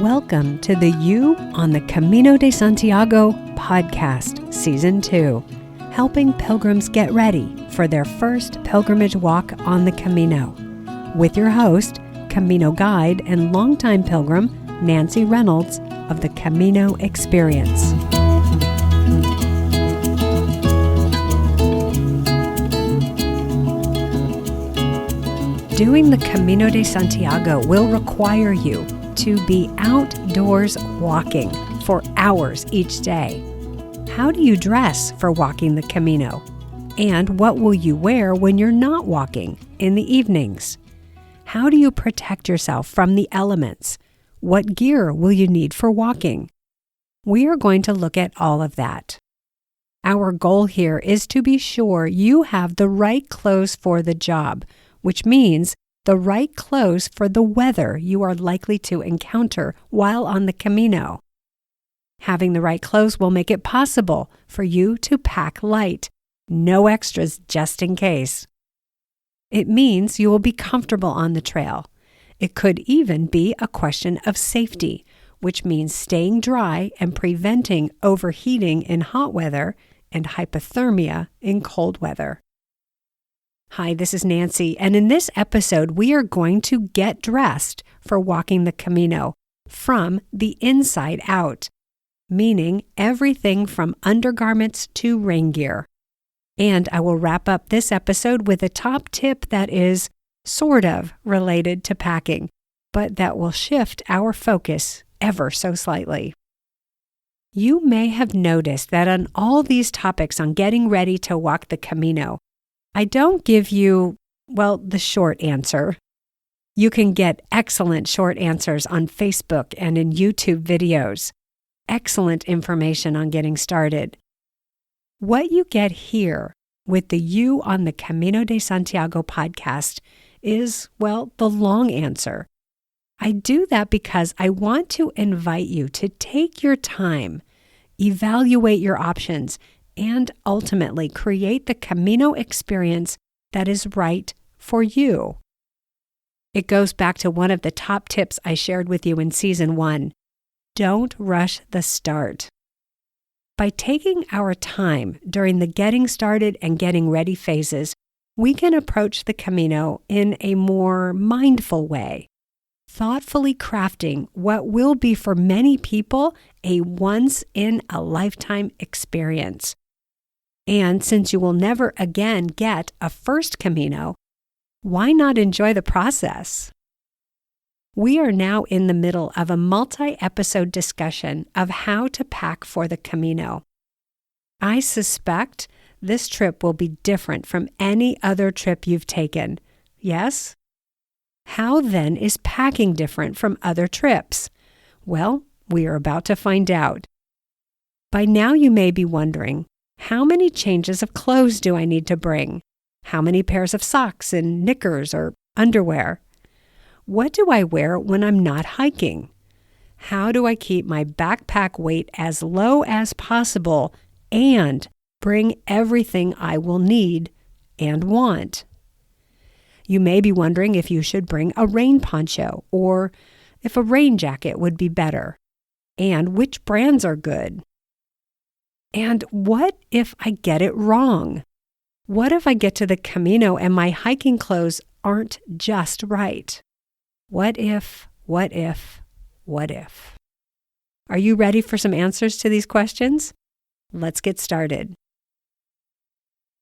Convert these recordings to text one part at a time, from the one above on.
Welcome to the You on the Camino de Santiago podcast, Season 2, helping pilgrims get ready for their first pilgrimage walk on the Camino, with your host, Camino guide and longtime pilgrim, Nancy Reynolds of the Camino Experience. Doing the Camino de Santiago will require you to be outdoors walking for hours each day. How do you dress for walking the Camino? And what will you wear when you're not walking in the evenings? How do you protect yourself from the elements? What gear will you need for walking? We are going to look at all of that. Our goal here is to be sure you have the right clothes for the job, which means the right clothes for the weather you are likely to encounter while on the Camino. Having the right clothes will make it possible for you to pack light, no extras just in case. It means you will be comfortable on the trail. It could even be a question of safety, which means staying dry and preventing overheating in hot weather and hypothermia in cold weather. Hi, this is Nancy, and in this episode, we are going to get dressed for walking the Camino from the inside out, meaning everything from undergarments to rain gear. And I will wrap up this episode with a top tip that is sort of related to packing, but that will shift our focus ever so slightly. You may have noticed that on all these topics on getting ready to walk the Camino, I don't give you, the short answer. You can get excellent short answers on Facebook and in YouTube videos. Excellent information on getting started. What you get here with the You on the Camino de Santiago podcast is, the long answer. I do that because I want to invite you to take your time, evaluate your options, and ultimately create the Camino experience that is right for you. It goes back to one of the top tips I shared with you in Season 1. Don't rush the start. By taking our time during the getting started and getting ready phases, we can approach the Camino in a more mindful way, thoughtfully crafting what will be for many people a once-in-a-lifetime experience. And since you will never again get a first Camino, why not enjoy the process? We are now in the middle of a multi-episode discussion of how to pack for the Camino. I suspect this trip will be different from any other trip you've taken. Yes? How then is packing different from other trips? Well, we are about to find out. By now you may be wondering, how many changes of clothes do I need to bring? How many pairs of socks and knickers or underwear? What do I wear when I'm not hiking? How do I keep my backpack weight as low as possible and bring everything I will need and want? You may be wondering if you should bring a rain poncho or if a rain jacket would be better, and which brands are good. And what if I get it wrong? What if I get to the Camino and my hiking clothes aren't just right? What if? Are you ready for some answers to these questions? Let's get started.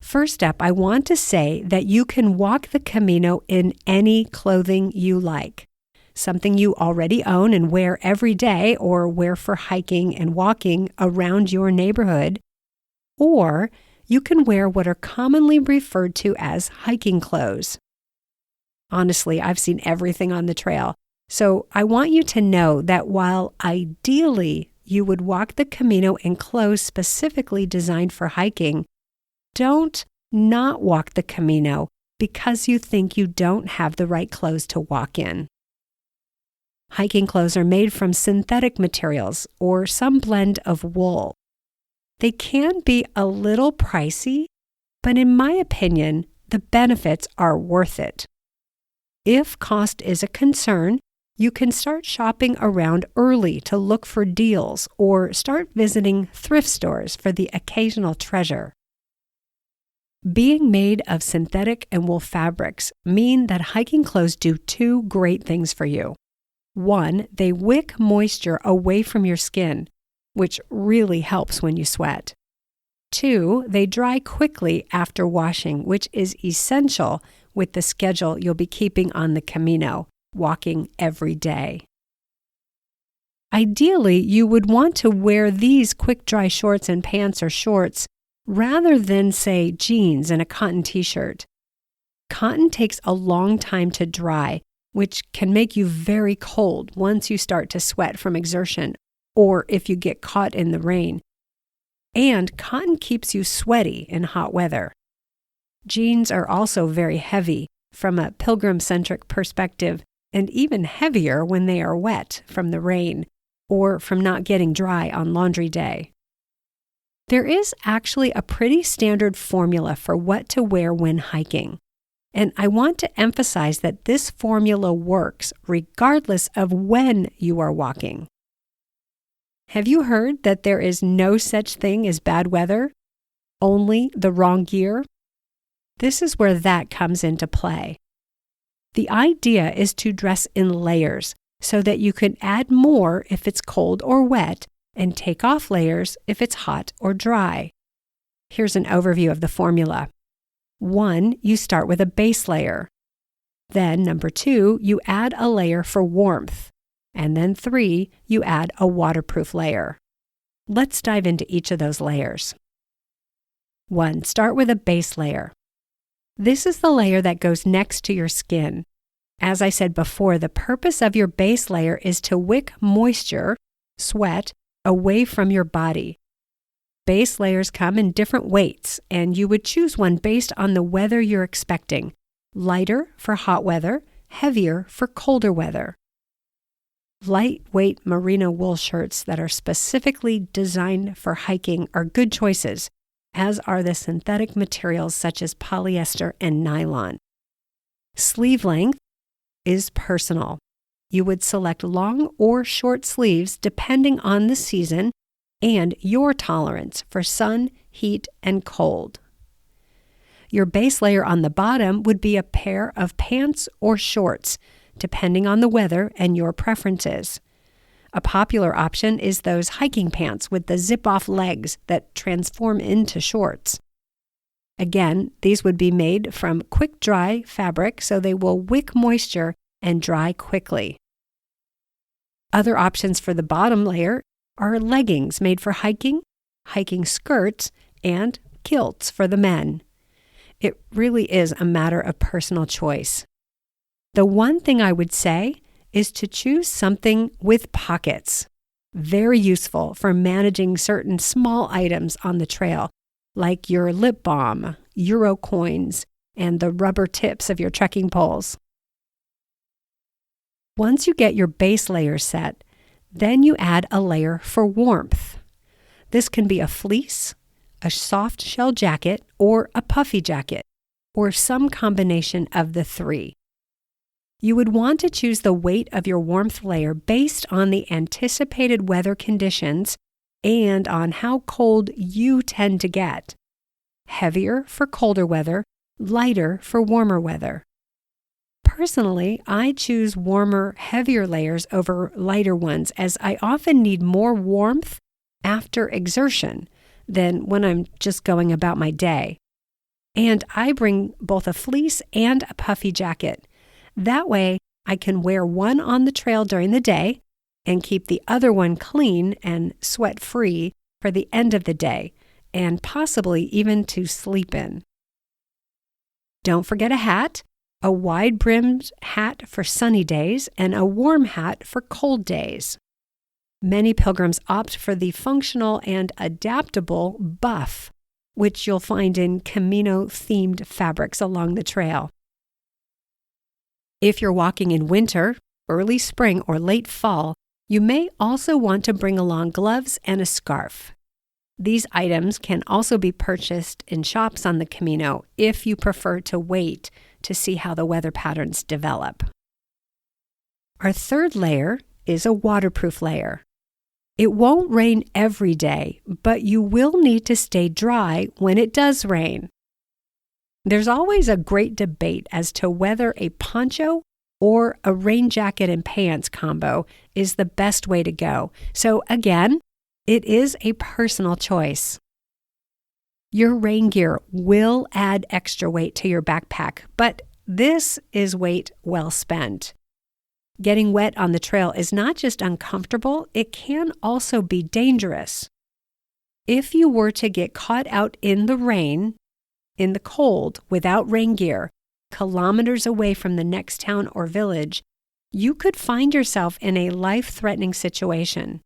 First up, I want to say that you can walk the Camino in any clothing you like. Something you already own and wear every day or wear for hiking and walking around your neighborhood. Or you can wear what are commonly referred to as hiking clothes. Honestly, I've seen everything on the trail, so I want you to know that while ideally you would walk the Camino in clothes specifically designed for hiking, don't not walk the Camino because you think you don't have the right clothes to walk in. Hiking clothes are made from synthetic materials or some blend of wool. They can be a little pricey, but in my opinion, the benefits are worth it. If cost is a concern, You can start shopping around early to look for deals or start visiting thrift stores for the occasional treasure. Being made of synthetic and wool fabrics mean that hiking clothes do two great things for you. One, they wick moisture away from your skin, which really helps when you sweat. Two, they dry quickly after washing, which is essential with the schedule you'll be keeping on the Camino, walking every day. Ideally, you would want to wear these quick-dry shorts and pants or shorts rather than, say, jeans and a cotton t-shirt. Cotton takes a long time to dry, which can make you very cold once you start to sweat from exertion or if you get caught in the rain. And cotton keeps you sweaty in hot weather. Jeans are also very heavy from a pilgrim-centric perspective and even heavier when they are wet from the rain or from not getting dry on laundry day. There is actually a pretty standard formula for what to wear when hiking, and I want to emphasize that this formula works regardless of when you are walking. Have you heard that there is no such thing as bad weather? Only the wrong gear? This is where that comes into play. The idea is to dress in layers so that you can add more if it's cold or wet and take off layers if it's hot or dry. Here's an overview of the formula. 1, you start with a base layer. Then, number 2, you add a layer for warmth. And then 3, you add a waterproof layer. Let's dive into each of those layers. 1, start with a base layer. This is the layer that goes next to your skin. As I said before, the purpose of your base layer is to wick moisture, sweat, away from your body. Base layers come in different weights, and you would choose one based on the weather you're expecting. Lighter for hot weather, heavier for colder weather. Lightweight merino wool shirts that are specifically designed for hiking are good choices, as are the synthetic materials such as polyester and nylon. Sleeve length is personal. You would select long or short sleeves depending on the season and your tolerance for sun, heat, and cold. Your base layer on the bottom would be a pair of pants or shorts, depending on the weather and your preferences. A popular option is those hiking pants with the zip-off legs that transform into shorts. Again, these would be made from quick-dry fabric so they will wick moisture and dry quickly. Other options for the bottom layer are leggings made for hiking, hiking skirts, and kilts for the men. It really is a matter of personal choice. The one thing I would say is to choose something with pockets. Very useful for managing certain small items on the trail, like your lip balm, euro coins, and the rubber tips of your trekking poles. Once you get your base layer set, then you add a layer for warmth. This can be a fleece, a soft shell jacket, or a puffy jacket, or some combination of the three. You would want to choose the weight of your warmth layer based on the anticipated weather conditions and on how cold you tend to get. Heavier for colder weather, lighter for warmer weather. Personally, I choose warmer, heavier layers over lighter ones as I often need more warmth after exertion than when I'm just going about my day. And I bring both a fleece and a puffy jacket. That way, I can wear one on the trail during the day and keep the other one clean and sweat-free for the end of the day, and possibly even to sleep in. Don't forget a hat, a wide-brimmed hat for sunny days, and a warm hat for cold days. Many pilgrims opt for the functional and adaptable buff, which you'll find in Camino-themed fabrics along the trail. If you're walking in winter, early spring, or late fall, you may also want to bring along gloves and a scarf. These items can also be purchased in shops on the Camino if you prefer to wait to see how the weather patterns develop. Our third layer is a waterproof layer. It won't rain every day, but you will need to stay dry when it does rain. There's always a great debate as to whether a poncho or a rain jacket and pants combo is the best way to go. So again, it is a personal choice. Your rain gear will add extra weight to your backpack, but this is weight well spent. Getting wet on the trail is not just uncomfortable, it can also be dangerous. If you were to get caught out in the rain, in the cold, without rain gear, kilometers away from the next town or village, you could find yourself in a life-threatening situation.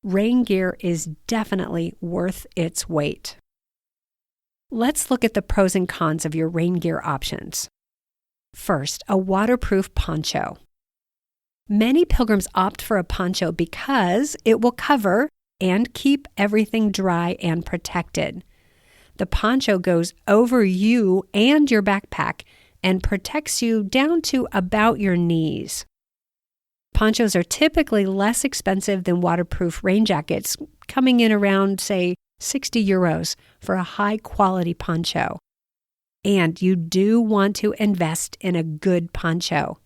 Rain gear is definitely worth its weight. Let's look at the pros and cons of your rain gear options. First, a waterproof poncho. Many pilgrims opt for a poncho because it will cover and keep everything dry and protected. The poncho goes over you and your backpack and protects you down to about your knees. Ponchos are typically less expensive than waterproof rain jackets, coming in around, say, 60 euros for a high-quality poncho. And you do want to invest in a good poncho.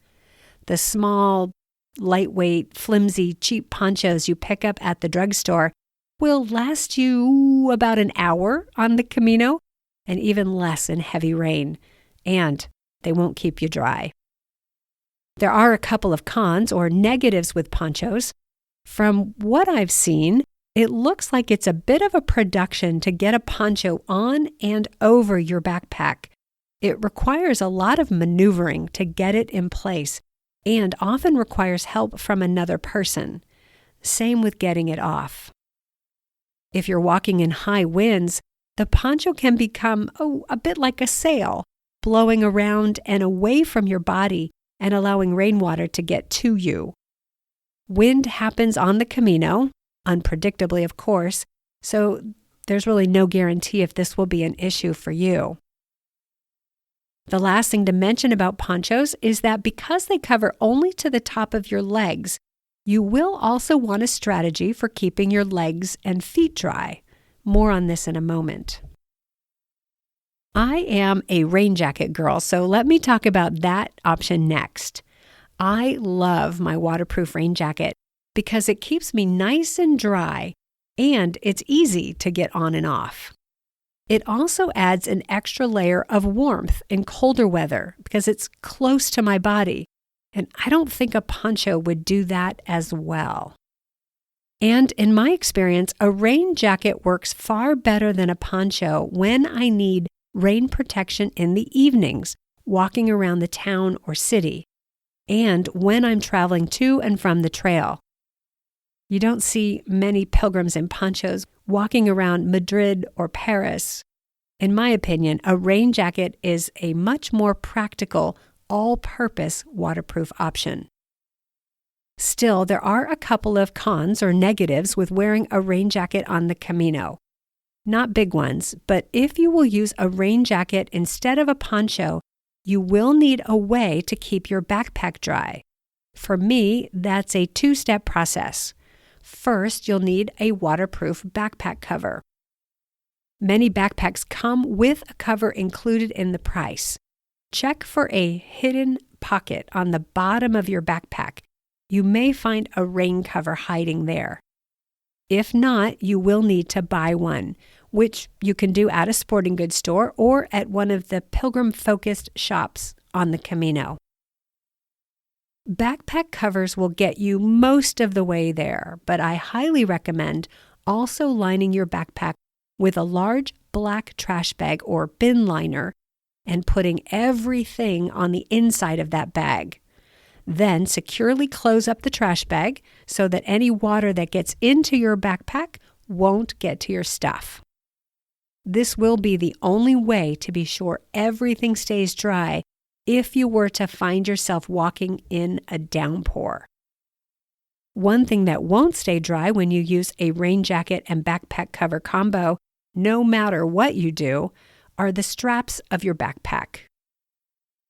The small, lightweight, flimsy, cheap ponchos you pick up at the drugstore will last you about an hour on the Camino and even less in heavy rain, and they won't keep you dry. There are a couple of cons or negatives with ponchos. From what I've seen, it looks like it's a bit of a production to get a poncho on and over your backpack. It requires a lot of maneuvering to get it in place and often requires help from another person. Same with getting it off. If you're walking in high winds, the poncho can become a bit like a sail, blowing around and away from your body and allowing rainwater to get to you. Wind happens on the Camino, unpredictably of course, so there's really no guarantee if this will be an issue for you. The last thing to mention about ponchos is that because they cover only to the top of your legs, you will also want a strategy for keeping your legs and feet dry. More on this in a moment. I am a rain jacket girl, so let me talk about that option next. I love my waterproof rain jacket because it keeps me nice and dry, and it's easy to get on and off. It also adds an extra layer of warmth in colder weather because it's close to my body, and I don't think a poncho would do that as well. And in my experience, a rain jacket works far better than a poncho when I need rain protection in the evenings, walking around the town or city, and when I'm traveling to and from the trail. You don't see many pilgrims in ponchos walking around Madrid or Paris. In my opinion, a rain jacket is a much more practical, all-purpose waterproof option. Still, there are a couple of cons or negatives with wearing a rain jacket on the Camino. Not big ones, but if you will use a rain jacket instead of a poncho, you will need a way to keep your backpack dry. For me, that's a two-step process. First, you'll need a waterproof backpack cover. Many backpacks come with a cover included in the price. Check for a hidden pocket on the bottom of your backpack. You may find a rain cover hiding there. If not, you will need to buy one, which you can do at a sporting goods store or at one of the pilgrim-focused shops on the Camino. Backpack covers will get you most of the way there, but I highly recommend also lining your backpack with a large black trash bag or bin liner and putting everything on the inside of that bag. Then securely close up the trash bag so that any water that gets into your backpack won't get to your stuff. This will be the only way to be sure everything stays dry if you were to find yourself walking in a downpour. One thing that won't stay dry when you use a rain jacket and backpack cover combo, no matter what you do, are the straps of your backpack.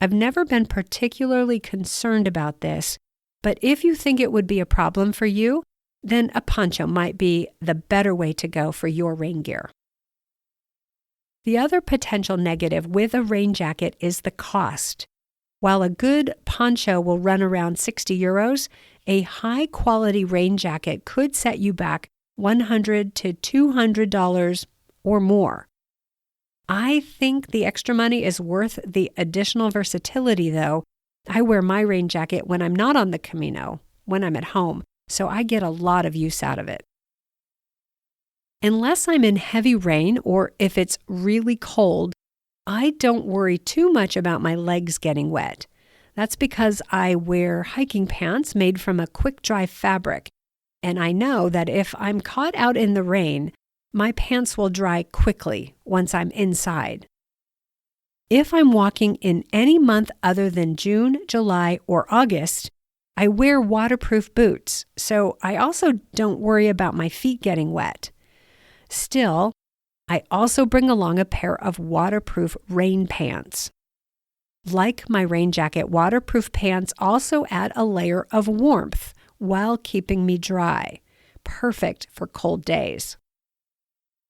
I've never been particularly concerned about this, But if you think it would be a problem for you, then a poncho might be the better way to go for your rain gear. The other potential negative with a rain jacket is the cost. While a good poncho will run around 60 euros, a high-quality rain jacket could set you back $100 to $200 or more. I think the extra money is worth the additional versatility, though. I wear my rain jacket when I'm not on the Camino, when I'm at home, so I get a lot of use out of it. Unless I'm in heavy rain or if it's really cold, I don't worry too much about my legs getting wet. That's because I wear hiking pants made from a quick-dry fabric, and I know that if I'm caught out in the rain, my pants will dry quickly once I'm inside. If I'm walking in any month other than June, July, or August, I wear waterproof boots, so I also don't worry about my feet getting wet. Still, I also bring along a pair of waterproof rain pants. Like my rain jacket, waterproof pants also add a layer of warmth while keeping me dry, perfect for cold days.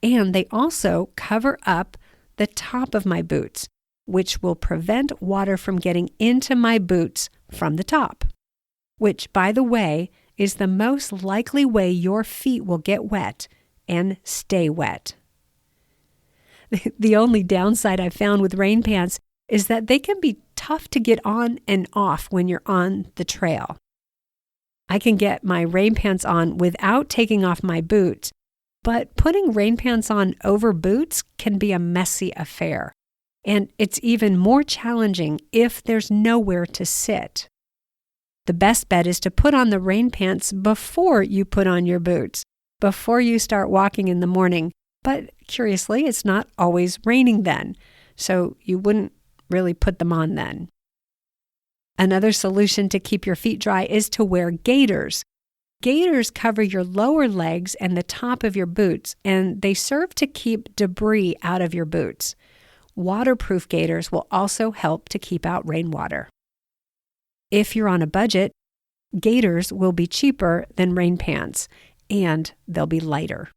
And they also cover up the top of my boots, which will prevent water from getting into my boots from the top, which, by the way, is the most likely way your feet will get wet and stay wet. The only downside I've found with rain pants is that they can be tough to get on and off when you're on the trail. I can get my rain pants on without taking off my boots, but putting rain pants on over boots can be a messy affair. And it's even more challenging if there's nowhere to sit. The best bet is to put on the rain pants before you put on your boots, before you start walking in the morning. But curiously, it's not always raining then, so you wouldn't really put them on then. Another solution to keep your feet dry is to wear gaiters. Gaiters cover your lower legs and the top of your boots, and they serve to keep debris out of your boots. Waterproof gaiters will also help to keep out rainwater. If you're on a budget, gaiters will be cheaper than rain pants, and they'll be lighter.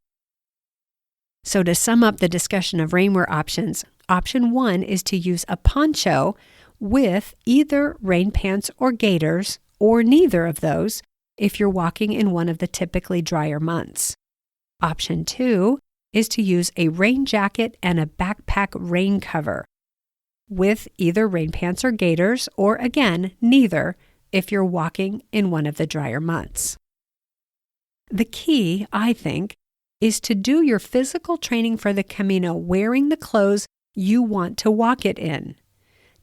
So to sum up the discussion of rainwear options, option 1 is to use a poncho with either rain pants or gaiters, or neither of those, if you're walking in one of the typically drier months. Option 2 is to use a rain jacket and a backpack rain cover with either rain pants or gaiters, or again, neither, if you're walking in one of the drier months. The key, I think, is to do your physical training for the Camino wearing the clothes you want to walk it in.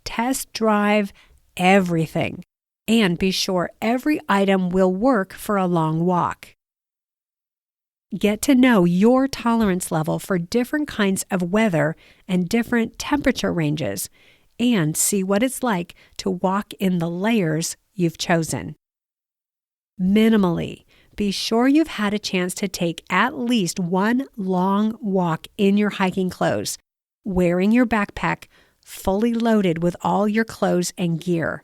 Test drive everything, and be sure every item will work for a long walk. Get to know your tolerance level for different kinds of weather and different temperature ranges, and see what it's like to walk in the layers you've chosen. Minimally, be sure you've had a chance to take at least one long walk in your hiking clothes, wearing your backpack fully loaded with all your clothes and gear.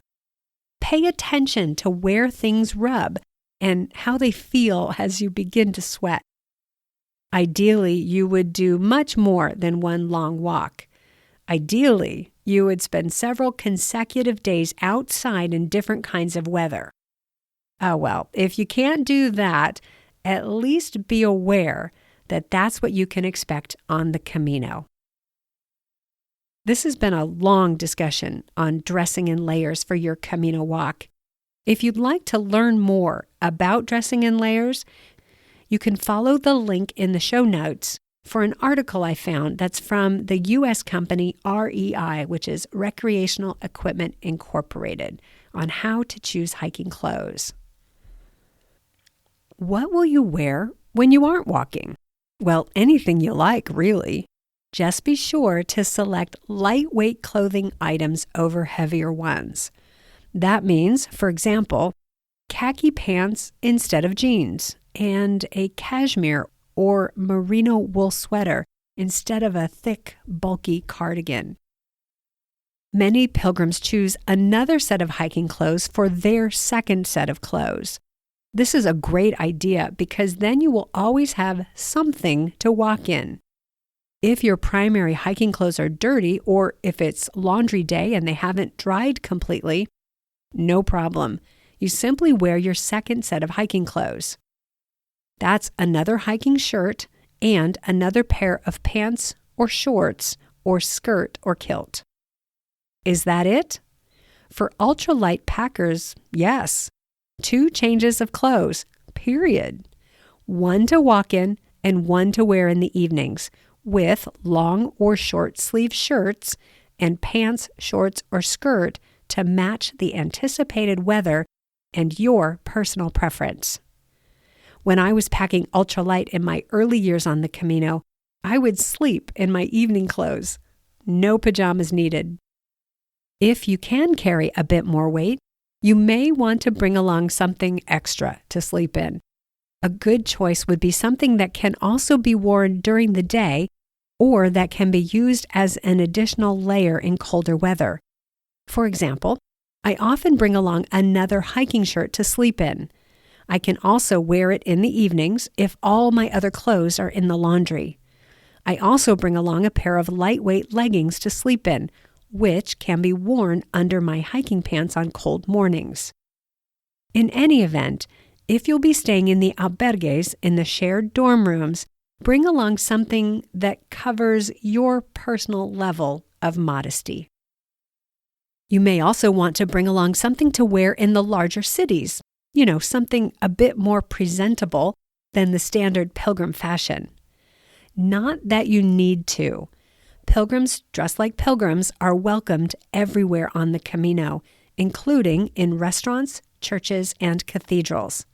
Pay attention to where things rub and how they feel as you begin to sweat. Ideally, you would do much more than one long walk. Ideally, you would spend several consecutive days outside in different kinds of weather. Oh well, if you can't do that, at least be aware that that's what you can expect on the Camino. This has been a long discussion on dressing in layers for your Camino walk. If you'd like to learn more about dressing in layers, you can follow the link in the show notes for an article I found that's from the U.S. company REI, which is Recreational Equipment Incorporated, on how to choose hiking clothes. What will you wear when you aren't walking? Well, anything you like, really. Just be sure to select lightweight clothing items over heavier ones. That means, for example, khaki pants instead of jeans, and a cashmere or merino wool sweater instead of a thick, bulky cardigan. Many pilgrims choose another set of hiking clothes for their second set of clothes. This is a great idea because then you will always have something to walk in. If your primary hiking clothes are dirty, or if it's laundry day and they haven't dried completely, no problem. You simply wear your second set of hiking clothes. That's another hiking shirt and another pair of pants or shorts or skirt or kilt. Is that it? For ultralight packers, yes. 2 changes of clothes, period. 1 to walk in and 1 to wear in the evenings, with long or short sleeve shirts and pants, shorts, or skirt to match the anticipated weather and your personal preference. When I was packing ultralight in my early years on the Camino, I would sleep in my evening clothes. No pajamas needed. If you can carry a bit more weight, you may want to bring along something extra to sleep in. A good choice would be something that can also be worn during the day or that can be used as an additional layer in colder weather. For example, I often bring along another hiking shirt to sleep in. I can also wear it in the evenings if all my other clothes are in the laundry. I also bring along a pair of lightweight leggings to sleep in, which can be worn under my hiking pants on cold mornings. In any event, if you'll be staying in the albergues in the shared dorm rooms, bring along something that covers your personal level of modesty. You may also want to bring along something to wear in the larger cities, something a bit more presentable than the standard pilgrim fashion. Not that you need to. Pilgrims dressed like pilgrims are welcomed everywhere on the Camino, including in restaurants, churches, and cathedrals.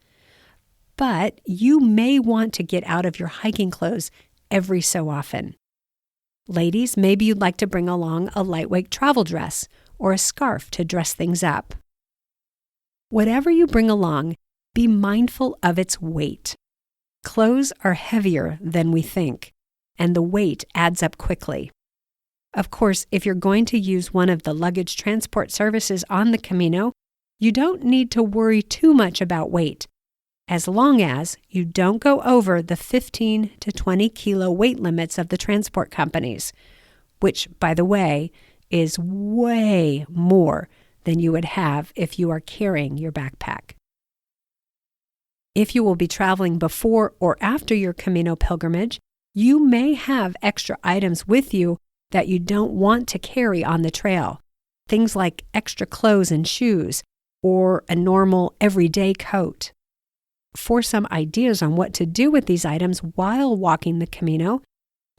But you may want to get out of your hiking clothes every so often. Ladies, maybe you'd like to bring along a lightweight travel dress or a scarf to dress things up. Whatever you bring along, be mindful of its weight. Clothes are heavier than we think, and the weight adds up quickly. Of course, if you're going to use one of the luggage transport services on the Camino, you don't need to worry too much about weight, as long as you don't go over the 15 to 20 kilo weight limits of the transport companies, which, by the way, is way more than you would have if you are carrying your backpack. If you will be traveling before or after your Camino pilgrimage, you may have extra items with you that you don't want to carry on the trail. Things like extra clothes and shoes, or a normal everyday coat. For some ideas on what to do with these items while walking the Camino,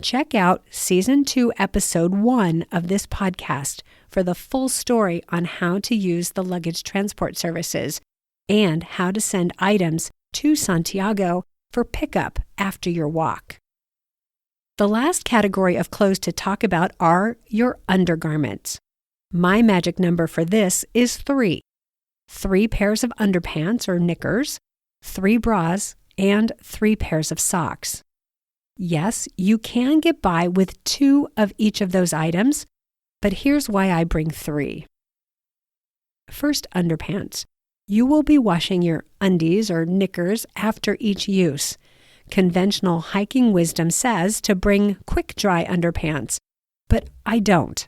check out Season 2, Episode 1 of this podcast for the full story on how to use the luggage transport services and how to send items to Santiago for pickup after your walk. The last category of clothes to talk about are your undergarments. My magic number for this is 3. 3 pairs of underpants or knickers, 3 bras, and 3 pairs of socks. Yes, you can get by with 2 of each of those items, but here's why I bring 3. First, underpants. You will be washing your undies or knickers after each use. Conventional hiking wisdom says to bring quick-dry underpants, but I don't.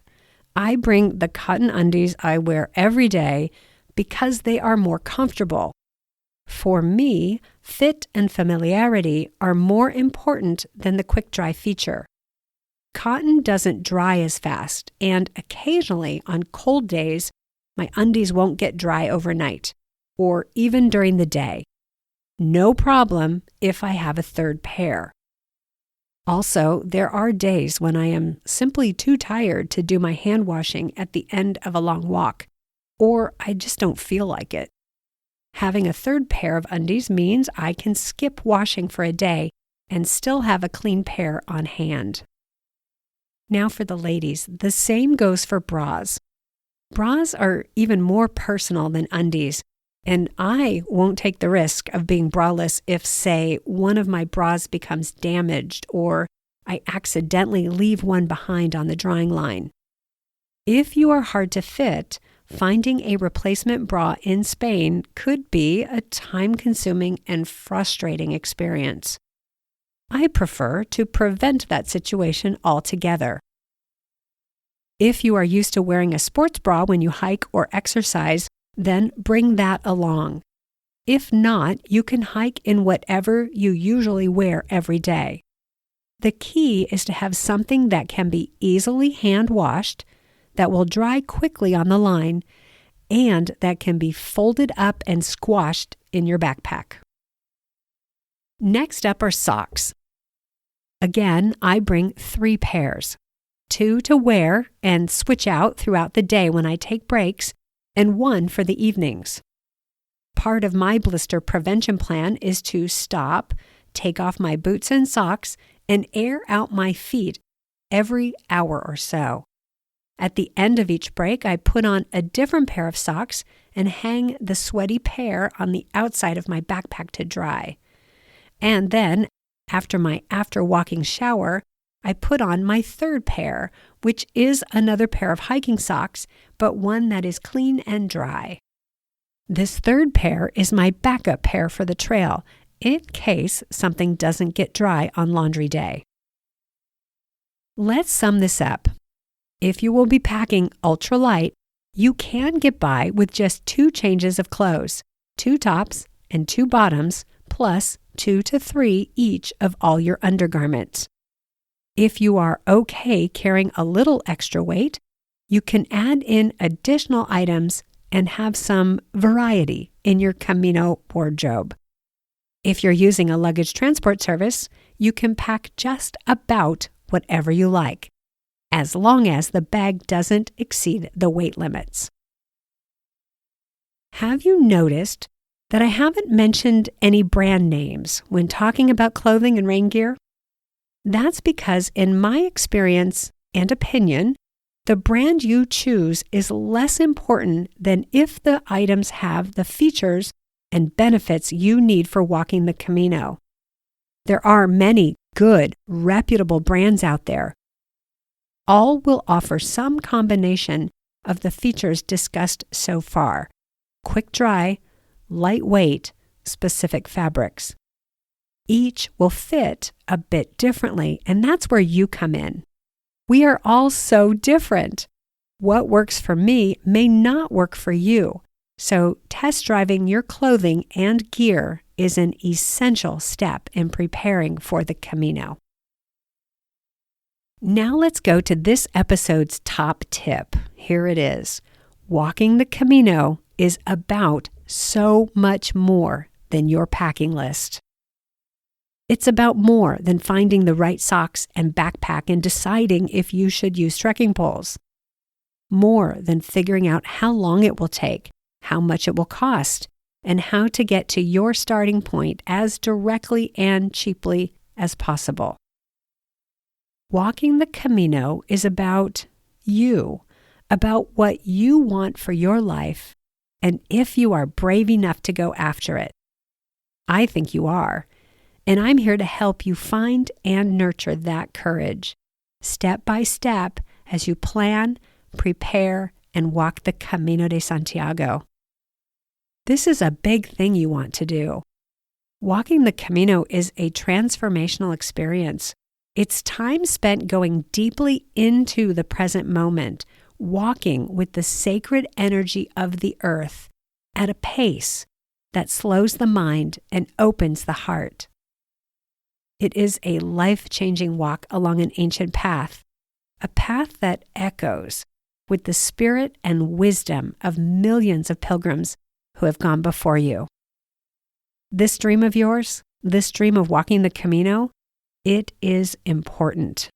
I bring the cotton undies I wear every day because they are more comfortable. For me, fit and familiarity are more important than the quick-dry feature. Cotton doesn't dry as fast, and occasionally on cold days, my undies won't get dry overnight, or even during the day. No problem if I have a third pair. Also, there are days when I am simply too tired to do my hand washing at the end of a long walk, or I just don't feel like it. Having a third pair of undies means I can skip washing for a day and still have a clean pair on hand. Now for the ladies, the same goes for bras. Bras are even more personal than undies, and I won't take the risk of being braless if, say, one of my bras becomes damaged or I accidentally leave one behind on the drying line. If you are hard to fit, finding a replacement bra in Spain could be a time-consuming and frustrating experience. I prefer to prevent that situation altogether. If you are used to wearing a sports bra when you hike or exercise, then bring that along. If not, you can hike in whatever you usually wear every day. The key is to have something that can be easily hand-washed, that will dry quickly on the line, and that can be folded up and squashed in your backpack. Next up are socks. Again, I bring 3 pairs, 2 to wear and switch out throughout the day when I take breaks, and 1 for the evenings. Part of my blister prevention plan is to stop, take off my boots and socks, and air out my feet every hour or so. At the end of each break, I put on a different pair of socks and hang the sweaty pair on the outside of my backpack to dry. And then, after my after-walking shower, I put on my 3rd pair, which is another pair of hiking socks, but one that is clean and dry. This 3rd pair is my backup pair for the trail, in case something doesn't get dry on laundry day. Let's sum this up. If you will be packing ultralight, you can get by with just 2 changes of clothes, 2 tops and 2 bottoms, plus 2 to 3 each of all your undergarments. If you are okay carrying a little extra weight, you can add in additional items and have some variety in your Camino wardrobe. If you're using a luggage transport service, you can pack just about whatever you like, as long as the bag doesn't exceed the weight limits. Have you noticed that I haven't mentioned any brand names when talking about clothing and rain gear? That's because, in my experience and opinion, the brand you choose is less important than if the items have the features and benefits you need for walking the Camino. There are many good, reputable brands out there. All will offer some combination of the features discussed so far: quick dry, lightweight, specific fabrics. Each will fit a bit differently, and that's where you come in. We are all so different. What works for me may not work for you, so test driving your clothing and gear is an essential step in preparing for the Camino. Now let's go to this episode's top tip. Here it is. Walking the Camino is about so much more than your packing list. It's about more than finding the right socks and backpack and deciding if you should use trekking poles. More than figuring out how long it will take, how much it will cost, and how to get to your starting point as directly and cheaply as possible. Walking the Camino is about you, about what you want for your life, and if you are brave enough to go after it. I think you are, and I'm here to help you find and nurture that courage, step by step, as you plan, prepare, and walk the Camino de Santiago. This is a big thing you want to do. Walking the Camino is a transformational experience. It's time spent going deeply into the present moment, walking with the sacred energy of the earth at a pace that slows the mind and opens the heart. It is a life-changing walk along an ancient path, a path that echoes with the spirit and wisdom of millions of pilgrims who have gone before you. This dream of yours, this dream of walking the Camino, it is important.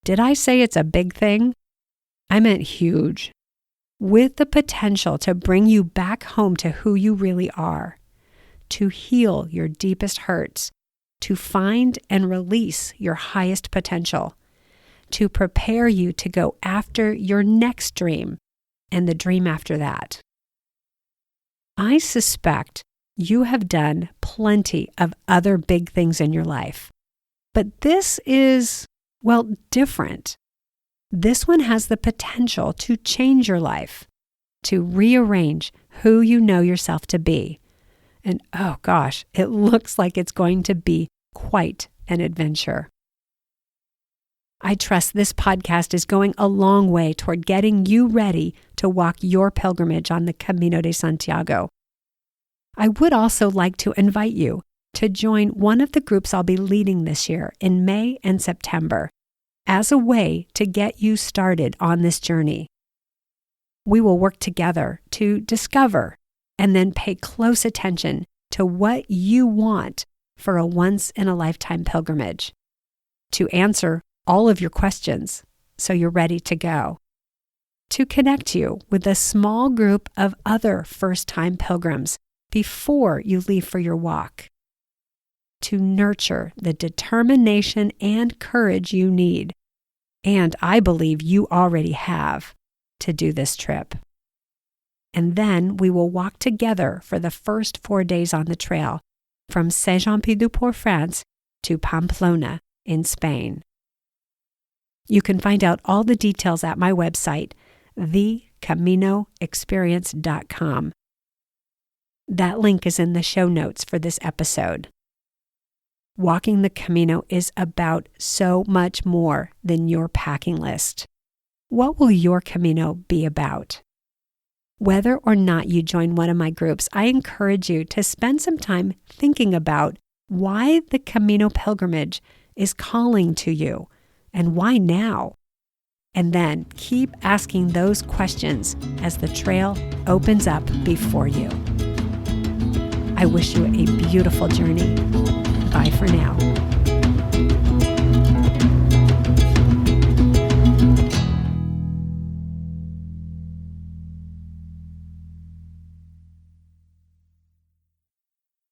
Did I say it's a big thing? I meant huge, with the potential to bring you back home to who you really are, to heal your deepest hurts, to find and release your highest potential, to prepare you to go after your next dream and the dream after that. I suspect you have done plenty of other big things in your life, but this is, well, different. This one has the potential to change your life, to rearrange who you know yourself to be. And oh gosh, it looks like it's going to be quite an adventure. I trust this podcast is going a long way toward getting you ready to walk your pilgrimage on the Camino de Santiago. I would also like to invite you to join one of the groups I'll be leading this year in May and September as a way to get you started on this journey. We will work together to discover and then pay close attention to what you want for a once-in-a-lifetime pilgrimage, to answer all of your questions so you're ready to go, to connect you with a small group of other first-time pilgrims before you leave for your walk, to nurture the determination and courage you need, and I believe you already have, to do this trip. And then we will walk together for the first 4 days on the trail from Saint-Jean-Pied-de-Port, France to Pamplona in Spain. You can find out all the details at my website, thecaminoexperience.com. That link is in the show notes for this episode. Walking the Camino is about so much more than your packing list. What will your Camino be about? Whether or not you join one of my groups, I encourage you to spend some time thinking about why the Camino pilgrimage is calling to you and why now. And then keep asking those questions as the trail opens up before you. I wish you a beautiful journey. Bye for now.